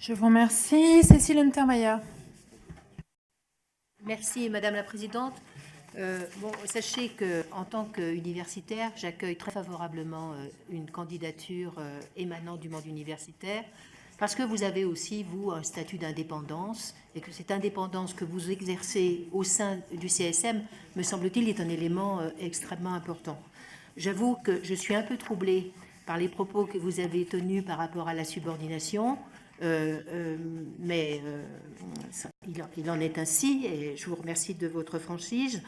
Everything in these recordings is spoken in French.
Je vous remercie. Cécile Untermaier. Merci Madame la Présidente. Sachez qu'en tant qu'universitaire, j'accueille très favorablement une candidature émanant du monde universitaire, parce que vous avez aussi, vous, un statut d'indépendance, et que cette indépendance que vous exercez au sein du CSM, me semble-t-il, est un élément extrêmement important. J'avoue que je suis un peu troublée par les propos que vous avez tenus par rapport à la subordination, mais il en est ainsi, et je vous remercie de votre franchise.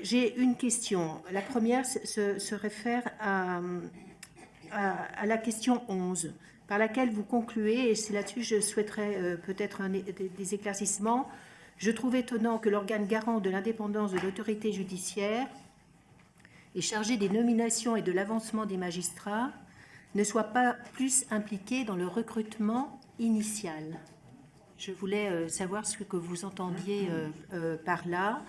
J'ai une question. La première se réfère à la question 11, par laquelle vous concluez, et c'est là-dessus que je souhaiterais peut-être des éclaircissements. Je trouve étonnant que l'organe garant de l'indépendance de l'autorité judiciaire et chargé des nominations et de l'avancement des magistrats ne soit pas plus impliqué dans le recrutement initial. Je voulais savoir ce que vous entendiez par là.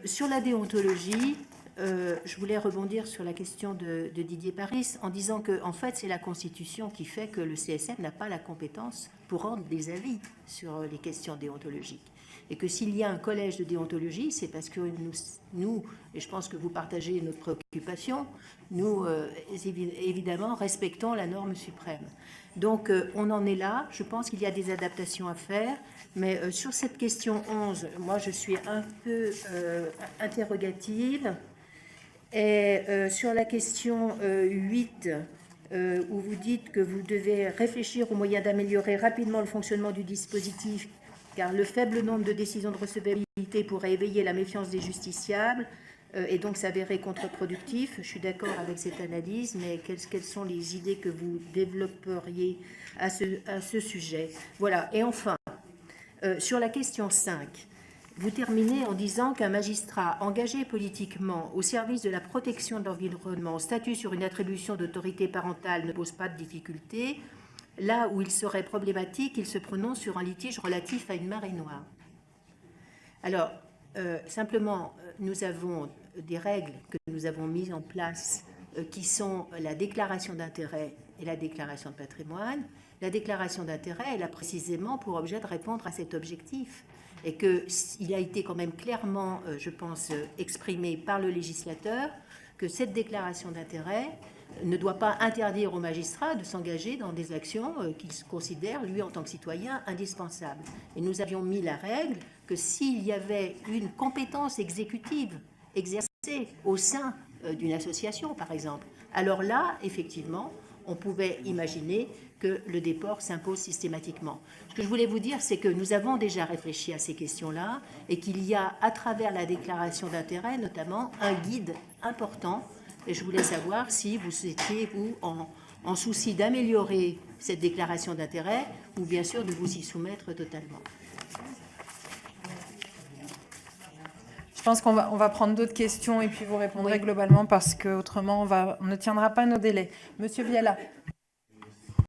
Sur la déontologie, je voulais rebondir sur la question de Didier Paris en disant que, en fait, c'est la Constitution qui fait que le CSM n'a pas la compétence pour rendre des avis sur les questions déontologiques. Et que s'il y a un collège de déontologie, c'est parce que nous, et je pense que vous partagez notre préoccupation, nous, évidemment, respectons la norme suprême. Donc, on en est là. Je pense qu'il y a des adaptations à faire. Mais sur cette question 11, moi, je suis un peu interrogative. Et sur la question 8, où vous dites que vous devez réfléchir aux moyens d'améliorer rapidement le fonctionnement du dispositif, car le faible nombre de décisions de recevabilité pourrait éveiller la méfiance des justiciables et donc s'avérer contre-productif. Je suis d'accord avec cette analyse, mais quelles sont les idées que vous développeriez à ce sujet? Voilà. Et enfin, sur la question 5, vous terminez en disant qu'un magistrat engagé politiquement au service de la protection de l'environnement statue sur une attribution d'autorité parentale ne pose pas de difficulté. Là où il serait problématique, il se prononce sur un litige relatif à une marée noire. Alors, simplement, nous avons des règles que nous avons mises en place qui sont la déclaration d'intérêt et la déclaration de patrimoine. La déclaration d'intérêt, elle a précisément pour objet de répondre à cet objectif et qu'il a été quand même clairement, je pense, exprimé par le législateur que cette déclaration d'intérêt ne doit pas interdire aux magistrats de s'engager dans des actions qu'il considère, lui, en tant que citoyen, indispensables. Et nous avions mis la règle que s'il y avait une compétence exécutive exercée au sein d'une association, par exemple, alors là, effectivement, on pouvait imaginer que le déport s'impose systématiquement. Ce que je voulais vous dire, c'est que nous avons déjà réfléchi à ces questions-là et qu'il y a, à travers la déclaration d'intérêt, notamment, un guide important. Et je voulais savoir si vous étiez, vous, en souci d'améliorer cette déclaration d'intérêt ou bien sûr de vous y soumettre totalement. Je pense qu'on va prendre d'autres questions et puis vous répondrez globalement parce qu'autrement, on ne tiendra pas nos délais. Monsieur Viala.